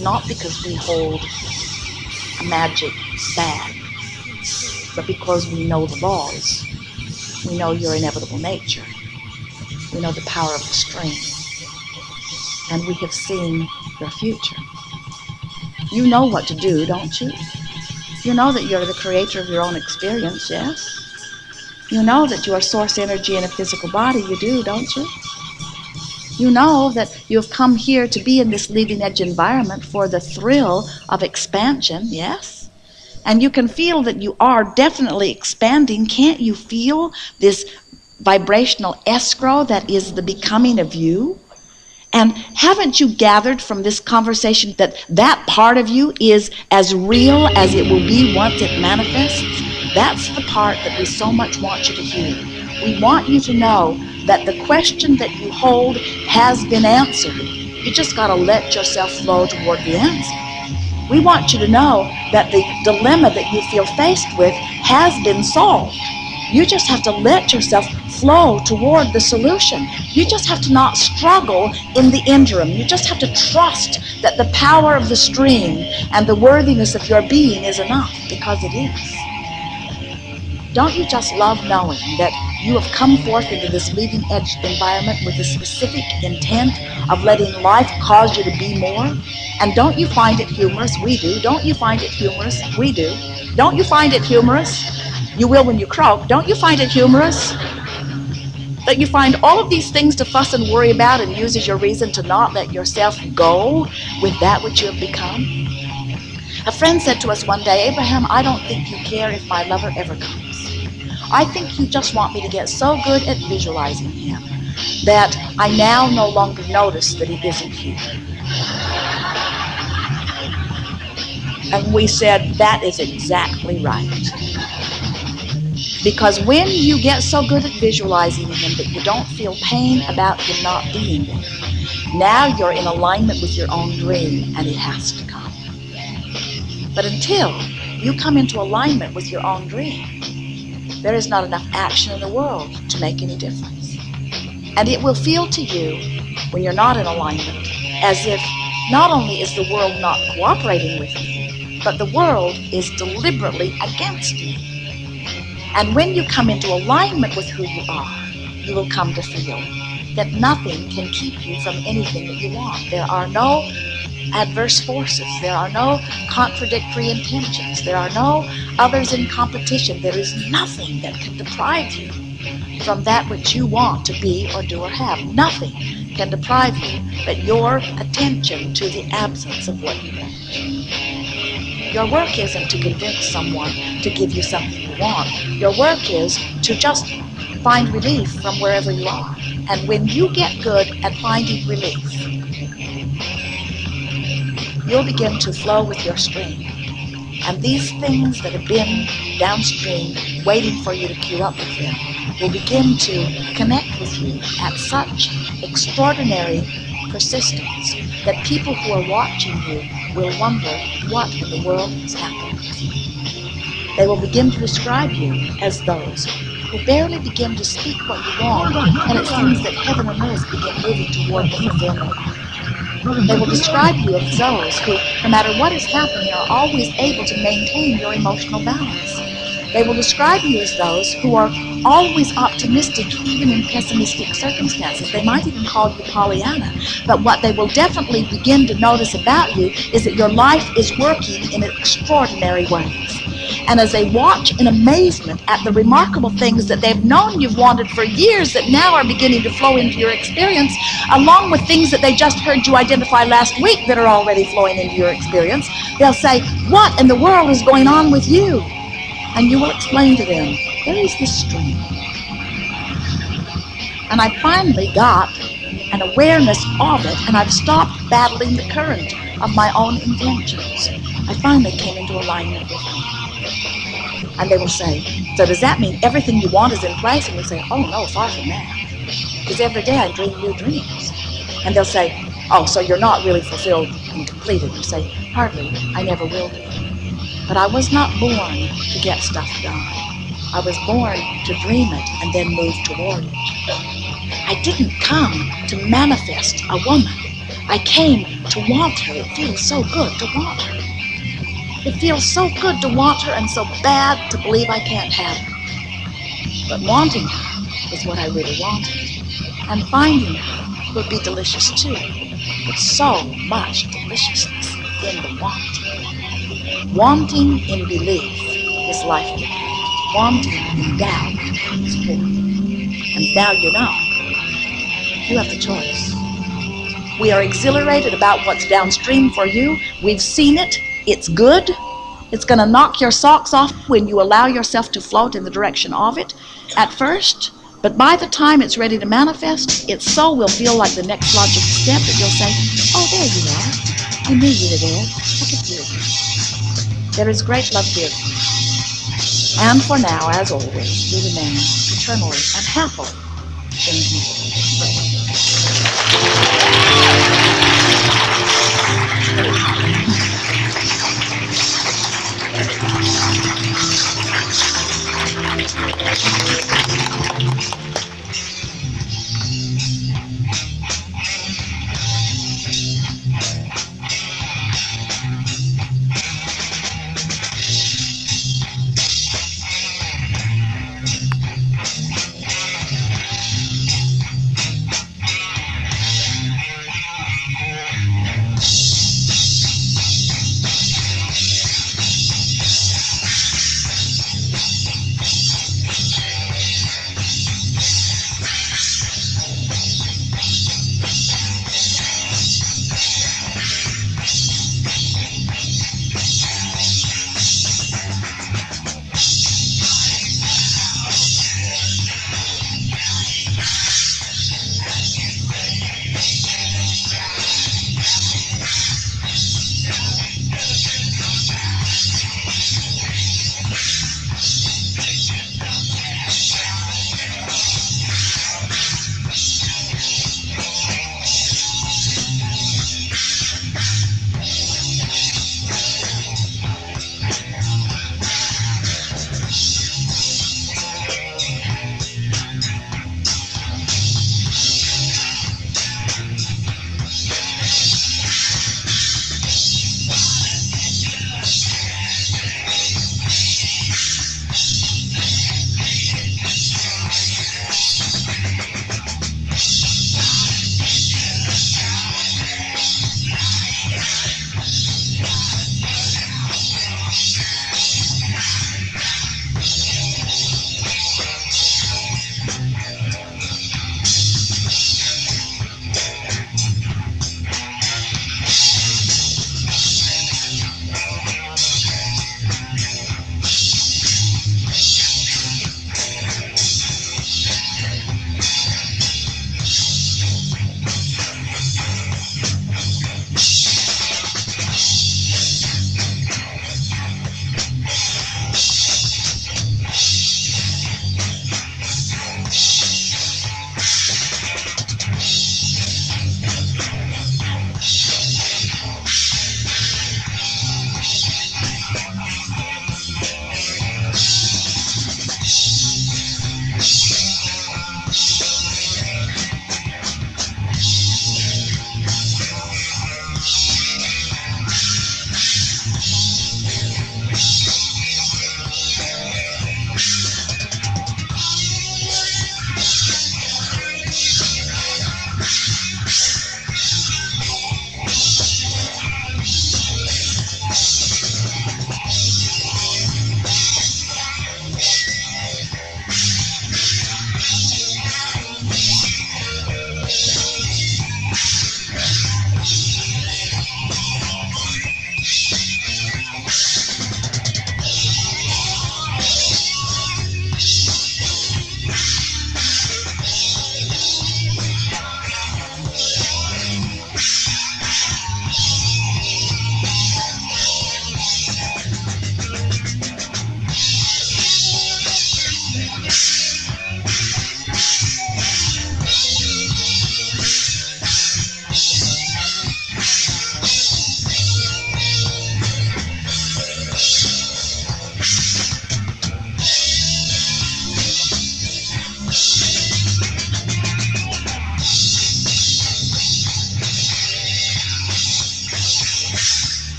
Not because we hold a magic bag, but because we know the laws. We know your inevitable nature. We know the power of the string. And we have seen your future. You know what to do, don't you? You know that you're the creator of your own experience, yes? You know that you are source energy in a physical body, you do, don't you? You know that you have come here to be in this leading edge environment for the thrill of expansion, yes? And you can feel that you are definitely expanding. Can't you feel this vibrational escrow that is the becoming of you? And haven't you gathered from this conversation that that part of you is as real as it will be once it manifests? That's the part that we so much want you to hear. We want you to know that the question that you hold has been answered. You just got to let yourself flow toward the answer. We want you to know that the dilemma that you feel faced with has been solved. You just have to let yourself flow toward the solution. You just have to not struggle in the interim. You just have to trust that the power of the stream and the worthiness of your being is enough, because it is. Don't you just love knowing that you have come forth into this leading edge environment with the specific intent of letting life cause you to be more? And don't you find it humorous? We do. Don't you find it humorous? We do. Don't you find it humorous? You will when you croak. Don't you find it humorous that you find all of these things to fuss and worry about and use as your reason to not let yourself go with that which you have become? A friend said to us one day, Abraham, I don't think you care if my lover ever comes. I think you just want me to get so good at visualizing him that I now no longer notice that he isn't here. And we said, that is exactly right. Because when you get so good at visualizing him that you don't feel pain about him not being there, now you're in alignment with your own dream, and it has to come. But until you come into alignment with your own dream, there is not enough action in the world to make any difference. And it will feel to you, when you're not in alignment, as if not only is the world not cooperating with you, but the world is deliberately against you. And when you come into alignment with who you are, you will come to feel that nothing can keep you from anything that you want. There are no adverse forces. There are no contradictory intentions. There are no others in competition. There is nothing that can deprive you from that which you want to be or do or have. Nothing can deprive you but your attention to the absence of what you want. Your work isn't to convince someone to give you something you want. Your work is to just find relief from wherever you are. And when you get good at finding relief, you'll begin to flow with your stream. And these things that have been downstream, waiting for you to queue up with them, will begin to connect with you at such extraordinary persistence that people who are watching you will wonder what in the world has happened with you. They will begin to describe you as those who barely begin to speak what you want, and it seems that heaven and earth begin moving toward the fulfillment. They will describe you as those who, no matter what is happening, are always able to maintain your emotional balance. They will describe you as those who are always optimistic, even in pessimistic circumstances. They might even call you Pollyanna. But what they will definitely begin to notice about you is that your life is working in extraordinary ways. And as they watch in amazement at the remarkable things that they've known you've wanted for years that now are beginning to flow into your experience, along with things that they just heard you identify last week that are already flowing into your experience, they'll say, what in the world is going on with you? And you will explain to them, there is this stream. And I finally got an awareness of it, and I've stopped battling the current of my own intentions. I finally came into alignment with them. And they will say, so does that mean everything you want is in place? And we say, oh no, far from that. Because every day I dream new dreams. And they'll say, oh, so you're not really fulfilled and completed. You say, hardly, I never will be. But I was not born to get stuff done. I was born to dream it and then move toward it. I didn't come to manifest a woman. I came to want her. It feels so good to want her. It feels so good to want her and so bad to believe I can't have her. But wanting her is what I really wanted. And finding her would be delicious too. But so much deliciousness in the wanting. Wanting in belief is life-giving. Wanting in doubt is poor. And now you know. You have the choice. We are exhilarated about what's downstream for you. We've seen it. It's good. It's going to knock your socks off when you allow yourself to float in the direction of it at first. But by the time it's ready to manifest, its soul will feel like the next logical step that you'll say, oh, there you are. I knew you were there. I could feel you. There is great love here. And for now, as always, we remain eternally and happily in Jesus'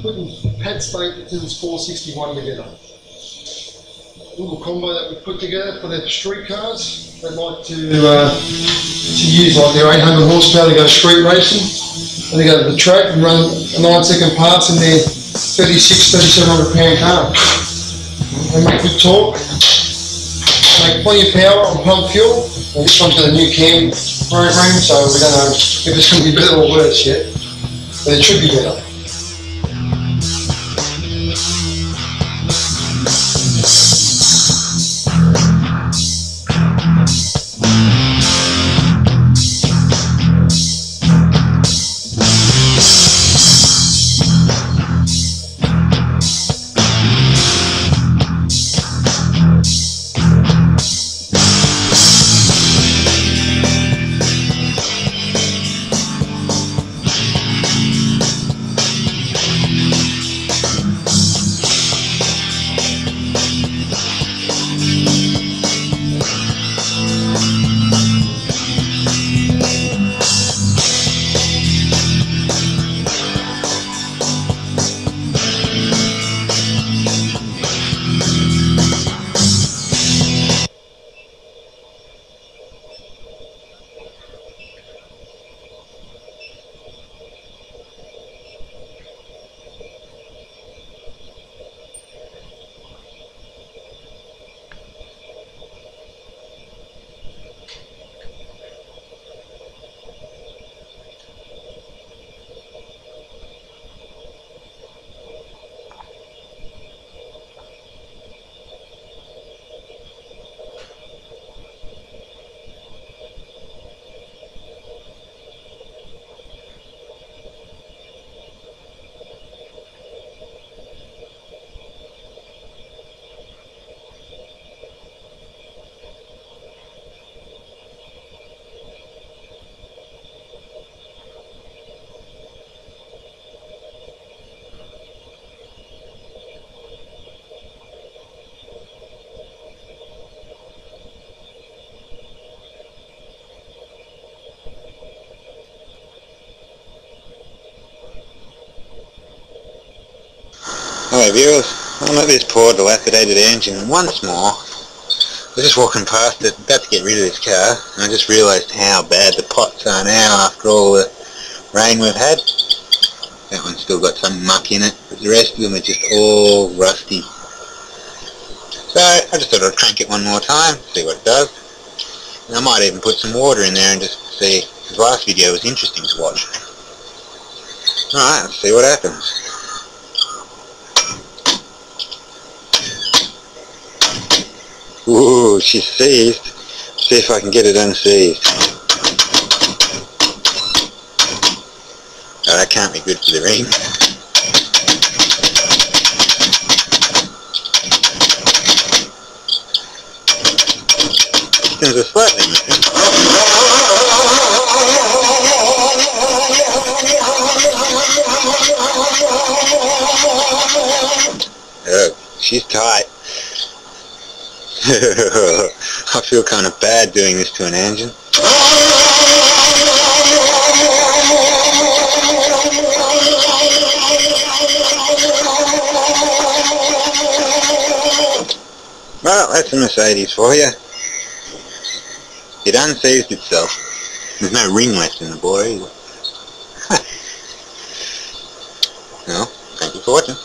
putting pad stake to this 461 together. Little combo that we put together for the street cars. They like to use like their 800 horsepower to go street racing. And they go to the track and run a 9-second pass in their 3,700 pound car. They make good torque, make plenty of power on pump fuel. And this one's got a new cam program, so we don't know if it's going to be better or worse yet, but it should be better. Hello viewers, I'm at this poor dilapidated engine once more. I was just walking past it, about to get rid of this car, and I just realised how bad the pots are now after all the rain we've had. That one's still got some muck in it, but the rest of them are just all rusty. So I just thought I'd crank it one more time, see what it does. And I might even put some water in there and just see, because the last video was interesting to watch. Alright, let's see what happens. Ooh, she's seized. See if I can get it unseized. Oh, that can't be good for the ring. Pistons are slightly missing. Oh, she's tight. I feel kind of bad doing this to an engine. Well, that's a Mercedes for you. It unseized itself. There's no ring left in the bore either. Well, thank you for watching.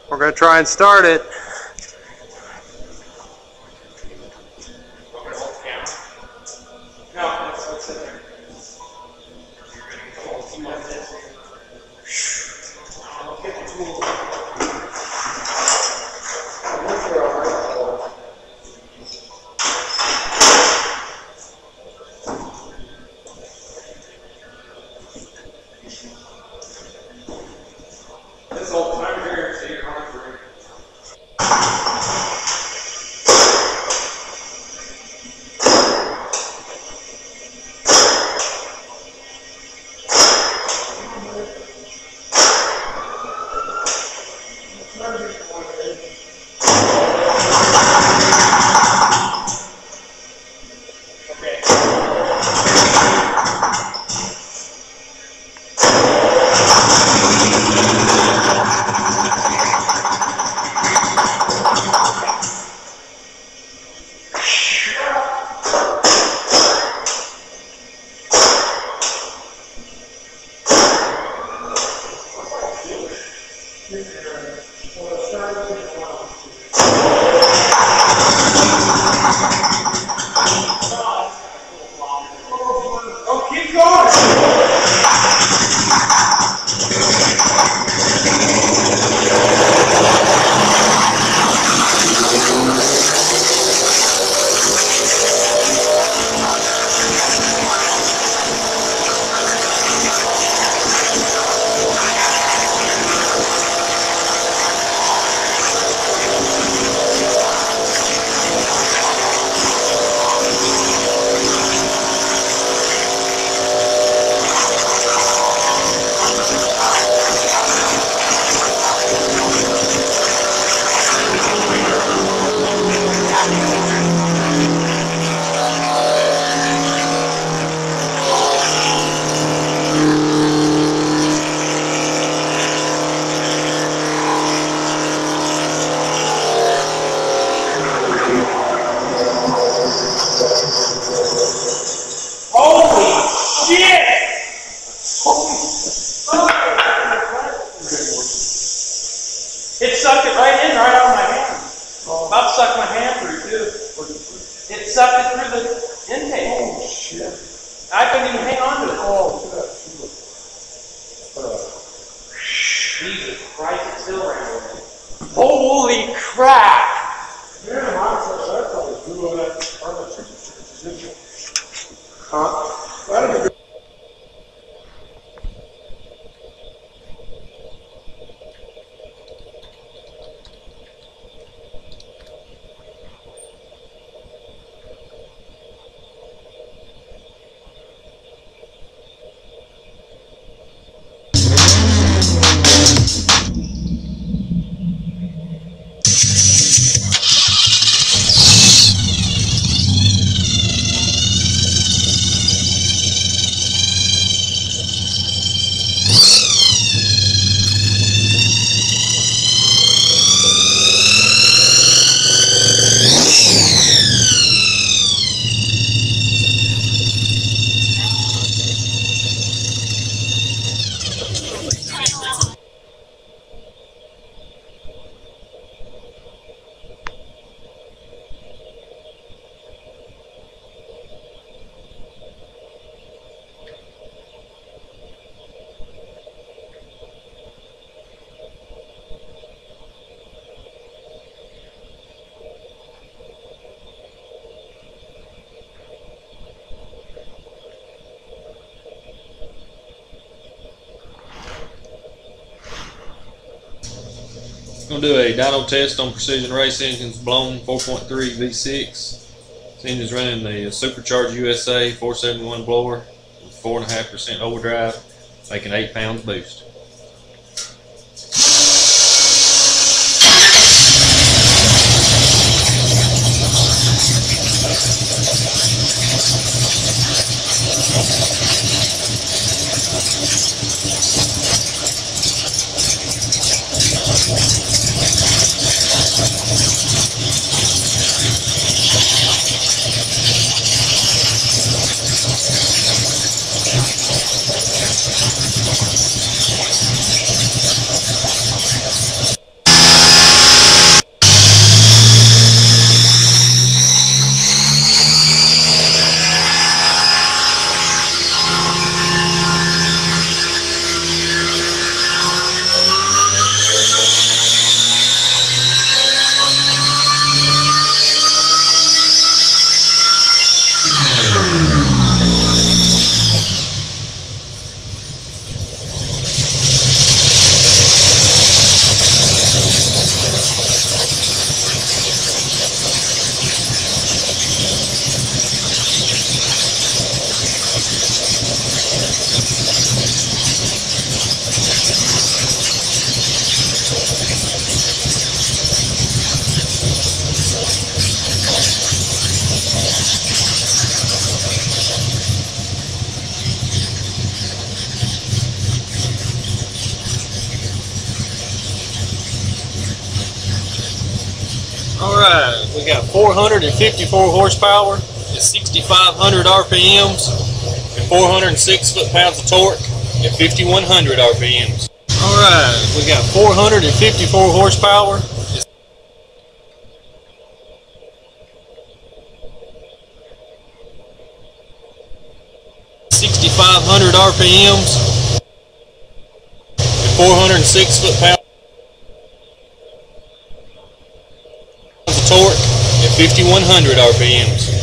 We're going to try and start it. It sucked it right in, right out of my hand. About sucked my hand through, too. It sucked it through the intake. Oh, shit. I couldn't even hang on to it. Oh, Jesus Christ, it's still raining. Holy crap! Yeah, mine says that probably blew over that furniture. Huh? That'd be good. Going to do a dyno test on Precision Race engines, blown 4.3 V6. This engine's running the Supercharged USA 471 blower with 4.5% overdrive, making 8 pounds boost. Alright, we got 454 horsepower at 6,500 RPMs and 406 foot-pounds of torque at 5,100 RPMs. Alright, we got 454 horsepower. 6,500 RPMs and 406 foot-pounds of torque at 5,100 RPMs.